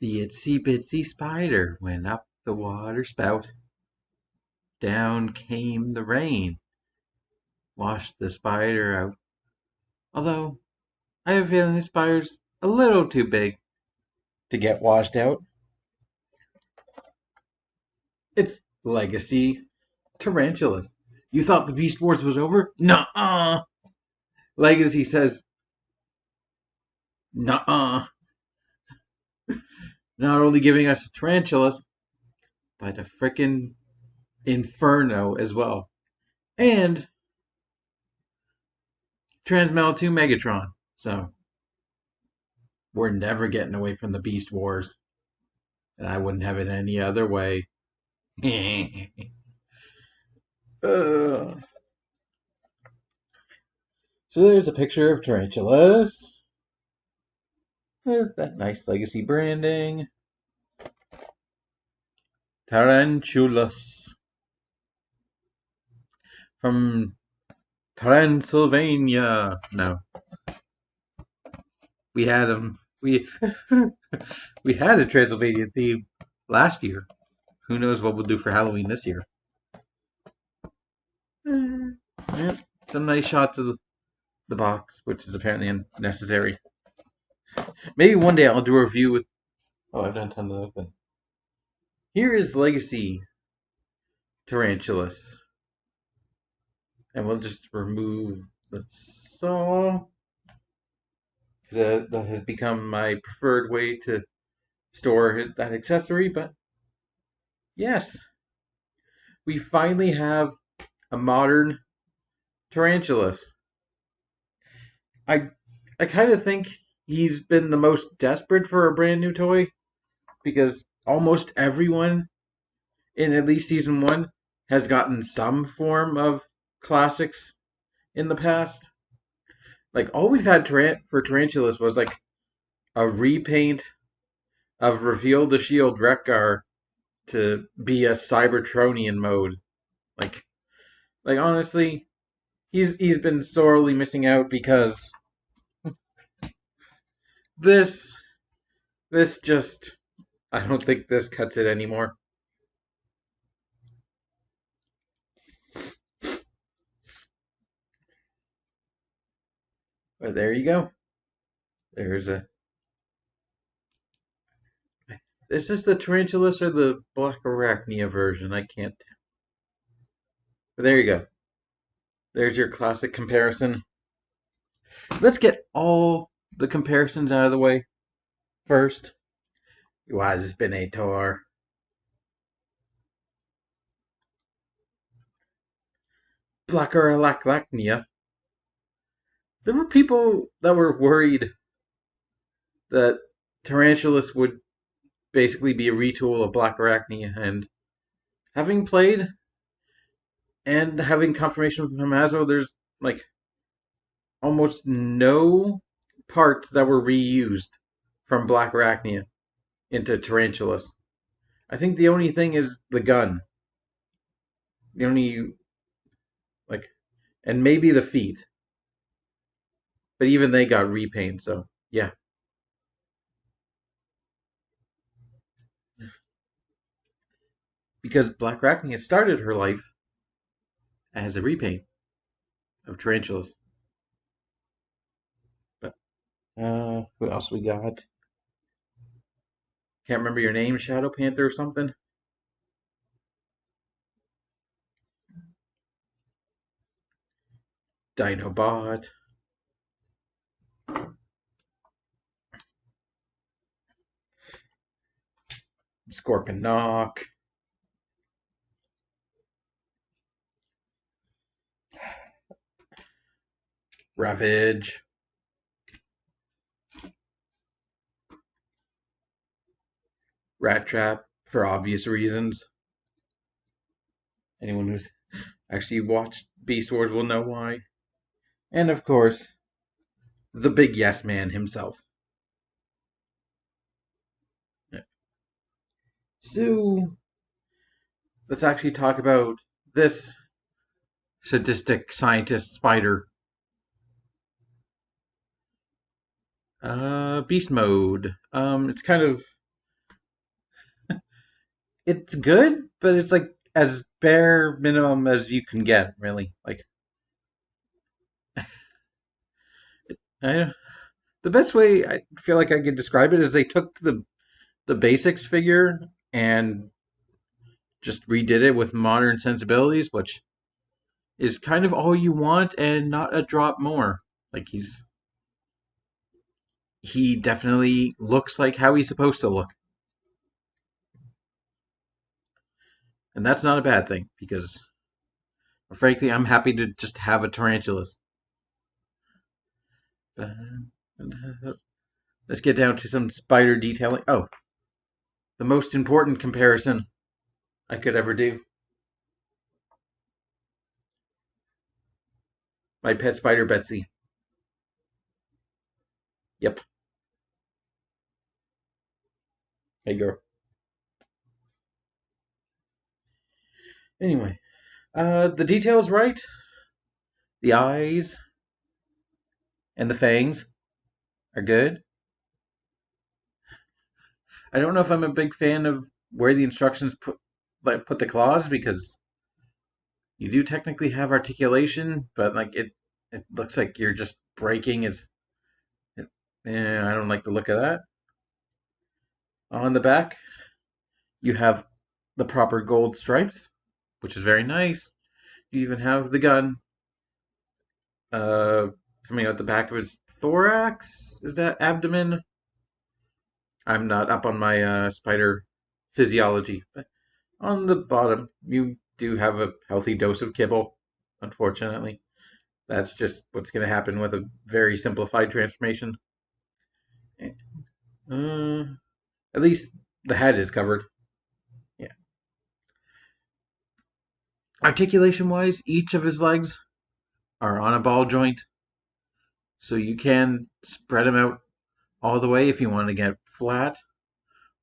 The itsy bitsy spider went up the water spout. Down came the rain, washed the spider out. Although I have a feeling the spider's a little too big to get washed out. It's Legacy Tarantulas. You thought the Beast Wars was over? Nuh-uh. Legacy says, nuh-uh. Not only giving us tarantulas, but a frickin' inferno as well. And Transmetal 2 Megatron. So, we're never getting away from the Beast Wars. And I wouldn't have it any other way. So there's a picture of tarantulas. With that nice legacy branding. Tarantulas. From Transylvania. No. We had them. We had a Transylvania theme last year. Who knows what we'll do for Halloween this year? Yep, some nice shots of the box, which is apparently unnecessary. Maybe one day I'll do a review with. Oh, I've done a ton of open. Here is Legacy Tarantulas, and we'll just remove the saw because that has become my preferred way to store that accessory. But yes, we finally have a modern Tarantulas. I kind of think he's been the most desperate for a brand new toy because almost everyone in at least season 1 has gotten some form of classics in the past. Like all we've had for Tarantulas was like a repaint of Reveal the Shield Wreck-Gar to be a Cybertronian mode. Like honestly, he's been sorely missing out because this just, I don't think this cuts it anymore. But there you go. There's a. Is this the Tarantulas or the Black Arachnia version? I can't tell. But there you go. There's your classic comparison. Let's get all the comparisons out of the way first. Waspinator. Black Arachnia. There were people that were worried that Tarantulas would basically be a retool of Black Arachnia, and having played and having confirmation from Hasbro, there's like almost no parts that were reused from Black Arachnia into Tarantulas. I think the only thing is the gun. The only, like, and maybe the feet. But even they got repaint, so yeah. Because Black Arachnia started her life as a repaint of Tarantulas. But what else we got? Can't remember your name, Shadow Panther or something? Dinobot. Scorpion Knock. Ravage. Rat Trap, for obvious reasons. Anyone who's actually watched Beast Wars will know why. And of course, the big yes man himself. So, let's actually talk about this sadistic scientist spider. Beast mode. It's kind of it's good, but it's like as bare minimum as you can get, really. Like, I, the best way I feel like I could describe it is they took the basics figure and just redid it with modern sensibilities, which is kind of all you want and not a drop more. Like he definitely looks like how he's supposed to look. And that's not a bad thing because frankly I'm happy to just have a tarantulas. Let's get down to some spider detailing. Oh, the most important comparison I could ever do. My pet spider Betsy. Yep. Hey girl. Anyway, the details right. The eyes and the fangs are good. I don't know if I'm a big fan of where the instructions put the claws because you do technically have articulation, but like it looks like you're just breaking its. I don't like the look of that. On the back, you have the proper gold stripes, which is very nice. You even have the gun uh, coming out the back of its thorax. Is that abdomen? I'm not up on my spider physiology. But on the bottom, you do have a healthy dose of kibble, unfortunately. That's just what's going to happen with a very simplified transformation. Uh, at least the head is covered. Yeah. Articulation wise, each of his legs are on a ball joint, so you can spread them out all the way if you want to get flat,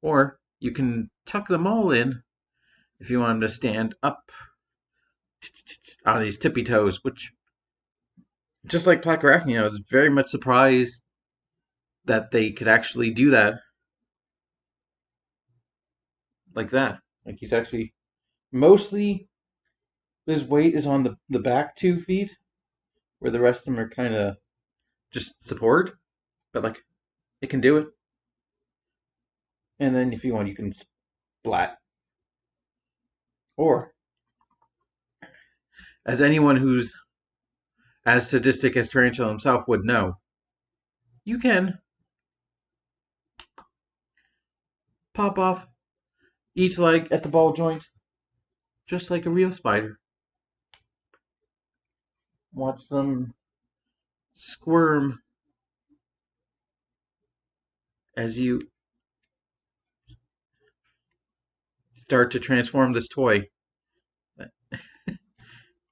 or you can tuck them all in if you want them to stand up on these tippy toes, which, just like Placarachnia, I was very much surprised that they could actually do that like that. Like he's actually mostly his weight is on the back 2 feet, where the rest of them are kind of just support, but like it can do it. And then if you want, you can splat. Or, as anyone who's as sadistic as Tarantula himself would know, you can pop off each leg at the ball joint, just like a real spider. Watch them squirm as you start to transform this toy.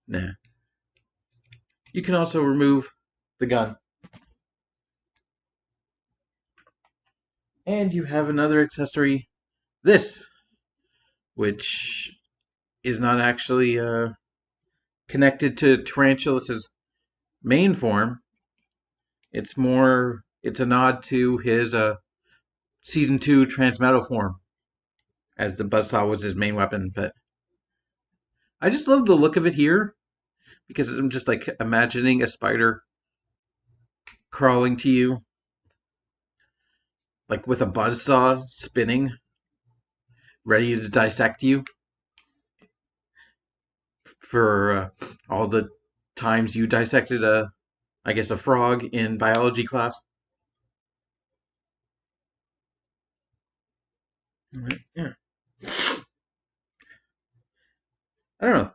Nah. You can also remove the gun. And you have another accessory, this, which is not actually connected to Tarantulas' main form. It's a nod to his season 2 Transmetal form, as the buzzsaw was his main weapon. But I just love the look of it here because I'm just like imagining a spider crawling to you, like with a buzzsaw spinning, ready to dissect you for all the times you dissected I guess, a frog in biology class. Yeah. I don't know.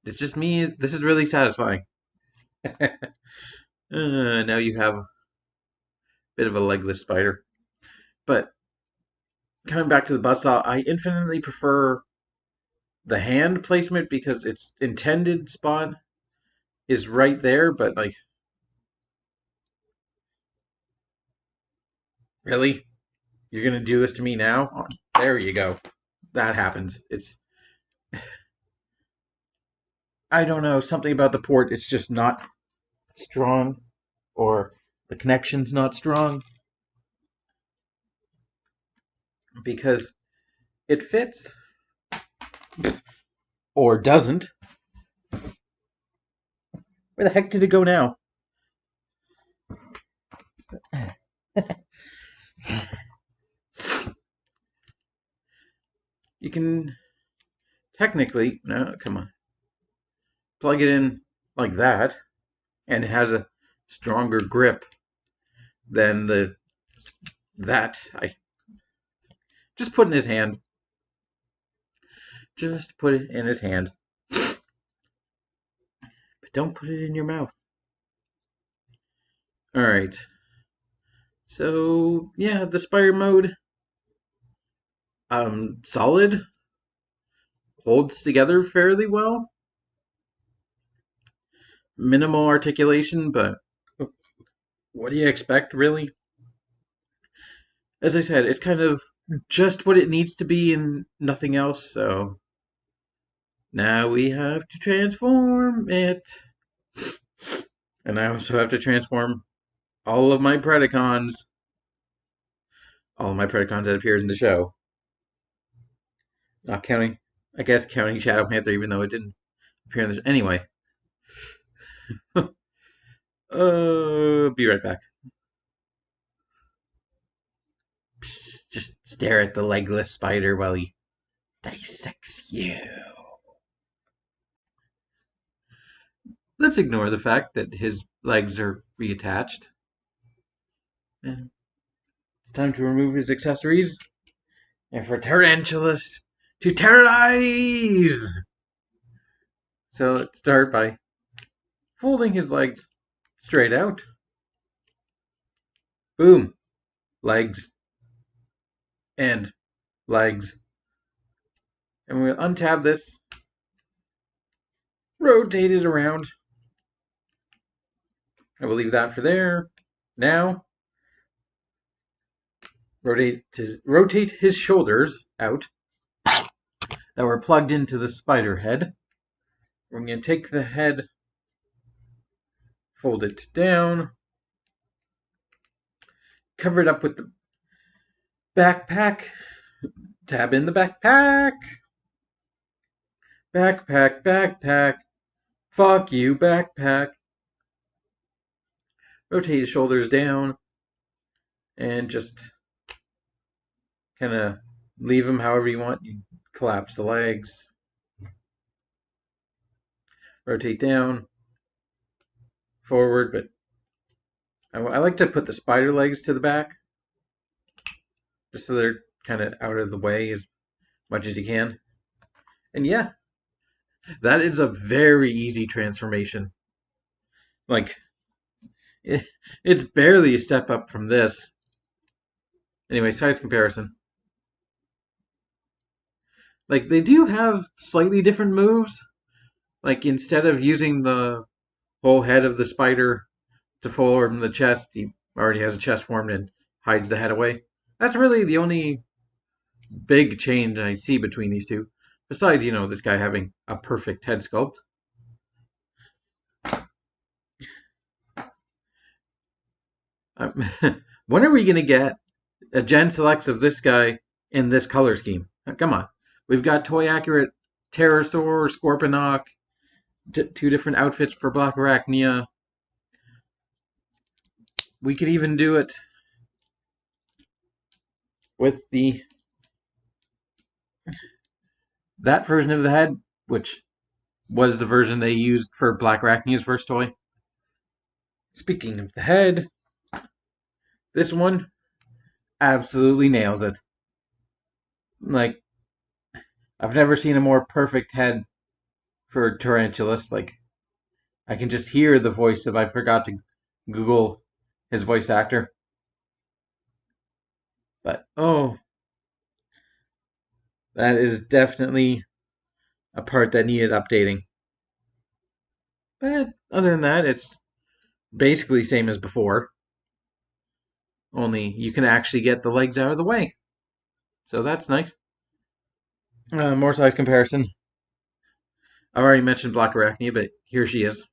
It's just me. This is really satisfying. Now you have a bit of a legless spider. But coming back to the buzzsaw, I infinitely prefer the hand placement because its intended spot is right there. But like, really, you're gonna do this to me now? Oh, there you go. That happens. I don't know, something about the port. It's just not strong, or the connection's not strong because it fits or doesn't. Where the heck did it go now? You can technically, no, come on, plug it in like that, and it has a stronger grip than that. I just put in his hand. Just put it in his hand. But don't put it in your mouth. Alright. So, yeah, the Spire mode, solid. Holds together fairly well. Minimal articulation, but what do you expect, really? As I said, it's kind of just what it needs to be and nothing else, so now we have to transform it. And I also have to transform all of my Predacons. All of my Predacons that appeared in the show. Not counting, I guess counting Shadow Panther, even though it didn't appear in the show. Anyway. Be right back. Just stare at the legless spider while he dissects you. Let's ignore the fact that his legs are reattached. And it's time to remove his accessories. And for Tarantulas to terrorize! So let's start by folding his legs straight out. Boom. Legs. And legs. And we'll untab this. Rotate it around. I will leave that for there. Now, rotate his shoulders out that were plugged into the spider head. We're going to take the head, fold it down, cover it up with the backpack, tab in the backpack, backpack, fuck you, backpack. Rotate his shoulders down and just kind of leave them however you want. You collapse the legs, rotate down, forward, but I like to put the spider legs to the back just so they're kind of out of the way as much as you can. And yeah, that is a very easy transformation. Like, it's barely a step up from this. Anyway, size comparison. Like, they do have slightly different moves. Like, instead of using the whole head of the spider to form the chest, he already has a chest formed and hides the head away. That's really the only big change I see between these two. Besides, this guy having a perfect head sculpt. When are we going to get a Gen Selects of this guy in this color scheme? Come on. We've got toy accurate Pterosaur, Scorponok, two different outfits for Black Arachnia. We could even do it with that version of the head, which was the version they used for Black Arachnia's first toy. Speaking of the head, this one absolutely nails it. Like, I've never seen a more perfect head for Tarantulas. Like, I can just hear the voice if I forgot to Google his voice actor. But, oh, that is definitely a part that needed updating. But other than that, it's basically same as before. Only you can actually get the legs out of the way. So that's nice. More size comparison. I've already mentioned Black Arachnia, but here she is.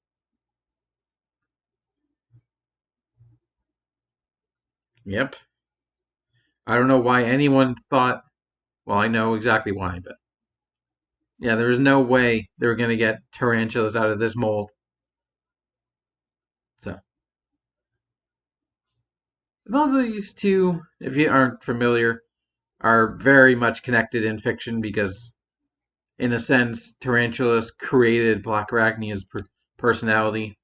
Yep. I don't know why anyone thought Well, I know exactly why, but yeah, there was no way they were going to get tarantulas out of this mold. So, all these two, if you aren't familiar, are very much connected in fiction because, in a sense, Tarantulas created Black Arachnia's personality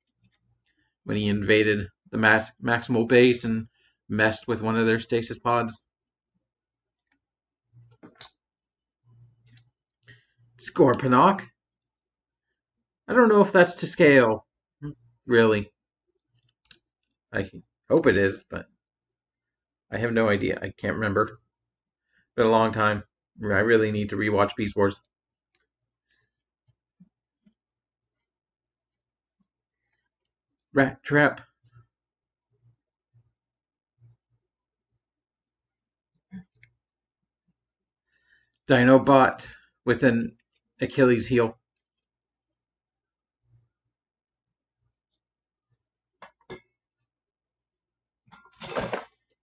when he invaded the maximal base and messed with one of their stasis pods. Scorponok. I don't know if that's to scale, really. I hope it is, but I have no idea. I can't remember. It's been a long time. I really need to rewatch Beast Wars. Rat Trap. Dinobot with an Achilles heel.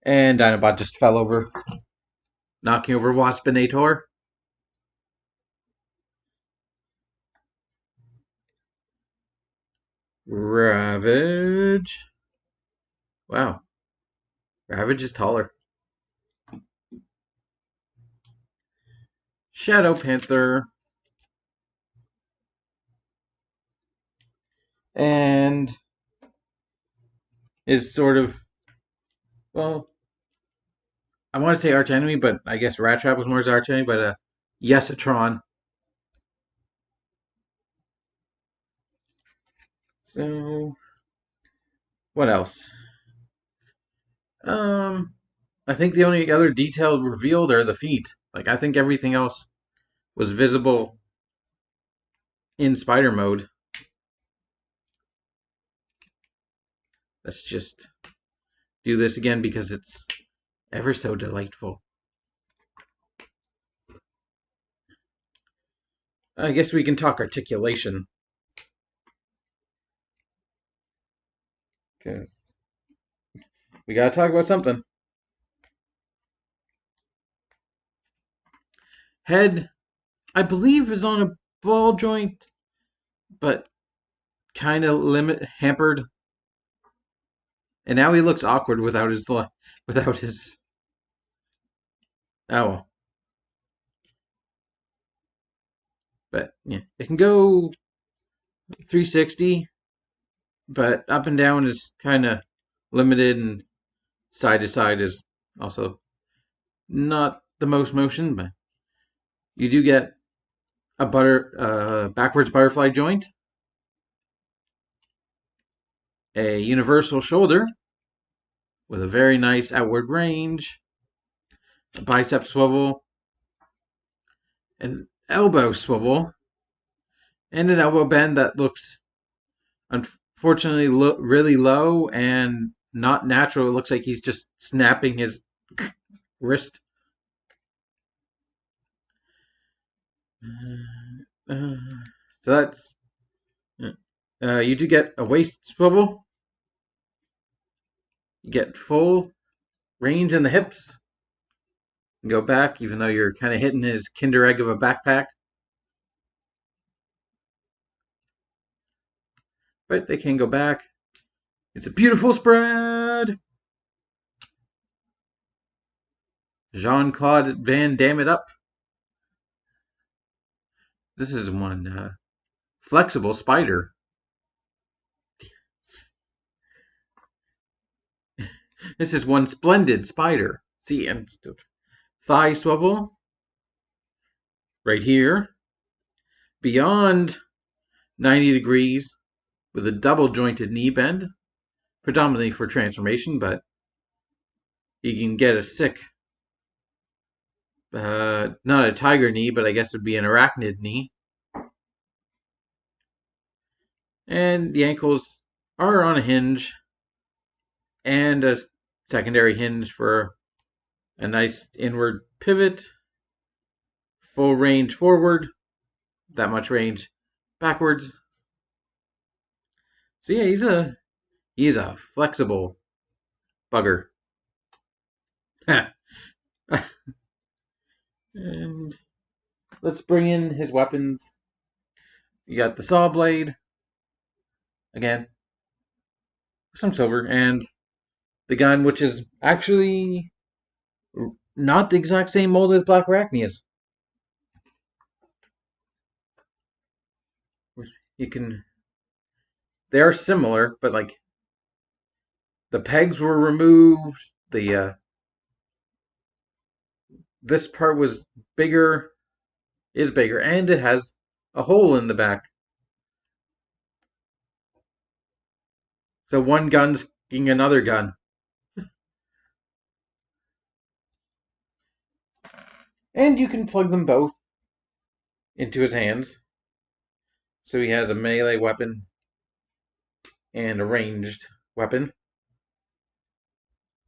And Dinobot just fell over, knocking over Waspinator. Ravage. Wow. Ravage is taller. Shadow Panther. And is sort of, well, I want to say arch enemy, but I guess Rat Trap was more his arch enemy, but Yesatron. So, what else? I think the only other detail revealed are the feet. Like, I think everything else was visible in spider mode. Let's just do this again because it's ever so delightful. I guess we can talk articulation. Okay. We gotta talk about something. Head, I believe, is on a ball joint, but kind of hampered. And now he looks awkward without his. Oh well. But yeah, it can go 360, but up and down is kind of limited, and side to side is also not the most motion. But you do get a backwards butterfly joint, a universal shoulder with a very nice outward range, a bicep swivel, an elbow swivel, and an elbow bend that looks unfortunately really low and not natural. It looks like he's just snapping his wrist. So that's you do get a waist swivel. You get full range in the hips. You go back, even though you're kind of hitting his Kinder Egg of a backpack. But they can go back. It's a beautiful spread. Jean-Claude Van Damme it up. This is one flexible spider. This is one splendid spider. See, and thigh swivel right here. Beyond 90 degrees with a double jointed knee bend, predominantly for transformation, but you can get a sick, not a tiger knee, but I guess it would be an arachnid knee. And the ankles are on a hinge and a secondary hinge for a nice inward pivot, full range forward, that much range backwards. So yeah, he's a flexible bugger. And let's bring in his weapons. You got the saw blade, again, some silver, and the gun, which is actually not the exact same mold as Black Arachnia's. You can, they are similar, but like the pegs were removed. The this part was bigger, is bigger, and it has a hole in the back. So one gun's kicking another gun. And you can plug them both into his hands. So he has a melee weapon and a ranged weapon.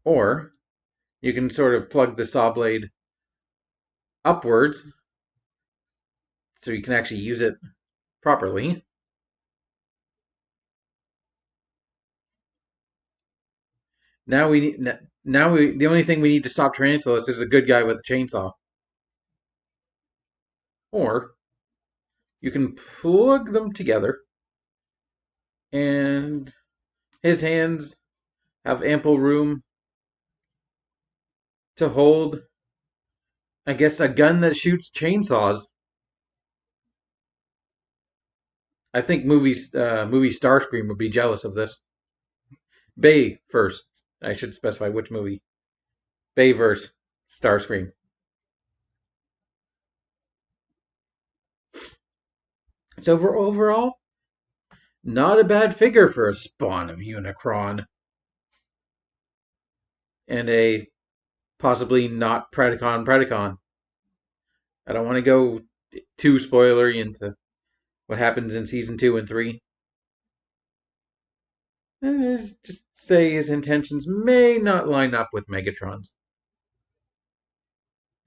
Or you can sort of plug the saw blade upwards so you can actually use it properly. Now the only thing we need to stop Tarantulas is a good guy with a chainsaw. Or you can plug them together, and his hands have ample room to hold, I guess, a gun that shoots chainsaws. I think movie Starscream would be jealous of this. Bay first. I should specify which movie. Bayverse Starscream. So overall, not a bad figure for a spawn of Unicron. And a possibly not Predacon. I don't want to go too spoilery into what happens in season 2 and 3. Just say his intentions may not line up with Megatron's.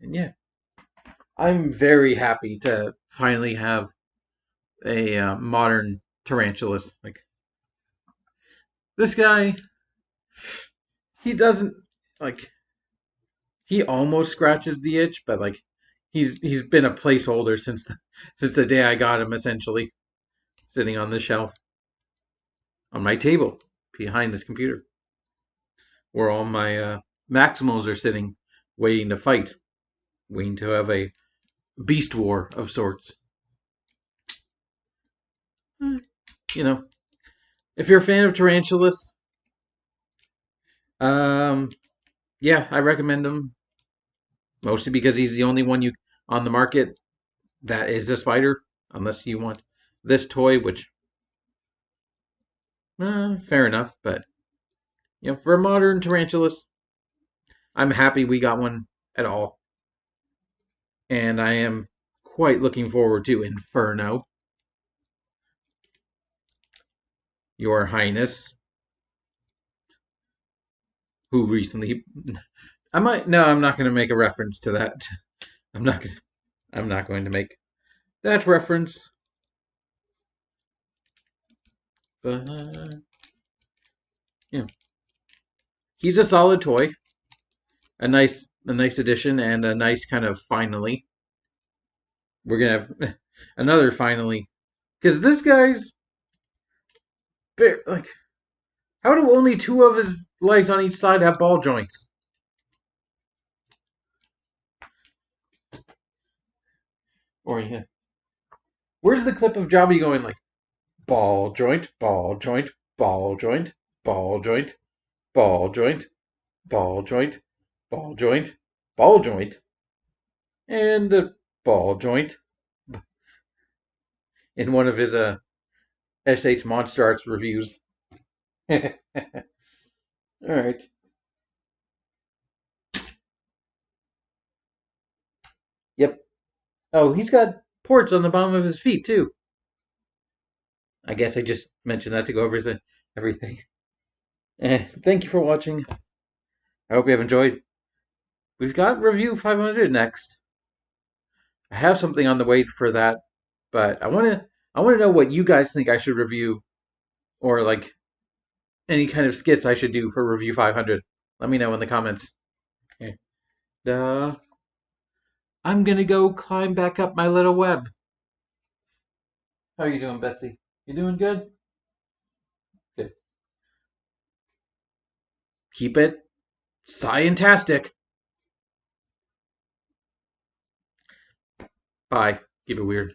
And yeah, I'm very happy to finally have a modern Tarantulas. Like this guy, he doesn't like. He almost scratches the itch, but like he's been a placeholder since the day I got him. Essentially, sitting on the shelf on my table behind this computer, where all my Maximals are sitting, waiting to fight, waiting to have a beast war of sorts. You know, if you're a fan of Tarantulas, yeah, I recommend him. Mostly because he's the only one on the market that is a spider, unless you want this toy, which fair enough. But for a modern Tarantulas, I'm happy we got one at all, and I am quite looking forward to Inferno, Your Highness, who recently. I'm not going to make a reference to that. I'm not going to make that reference. But he's a solid toy, a nice addition, and a nice kind of finally. We're gonna have another finally, because this guy's like, how do only 2 of his legs on each side have ball joints? Or where's the clip of Jobby going like ball joint, ball joint, ball joint, ball joint, ball joint, ball joint, ball joint, ball joint, and the ball joint in one of his SH Monster Arts reviews. All right. Yep. Oh, he's got ports on the bottom of his feet too. I guess I just mentioned that to go over everything. Thank you for watching. I hope you have enjoyed. We've got review 500 next. I have something on the way for that, but I want to know what you guys think I should review, or like any kind of skits I should do for review 500. Let me know in the comments. Okay. Duh. I'm gonna go climb back up my little web. How are you doing, Betsy? You doing good? Good. Keep it scientastic. Bye. Keep it weird.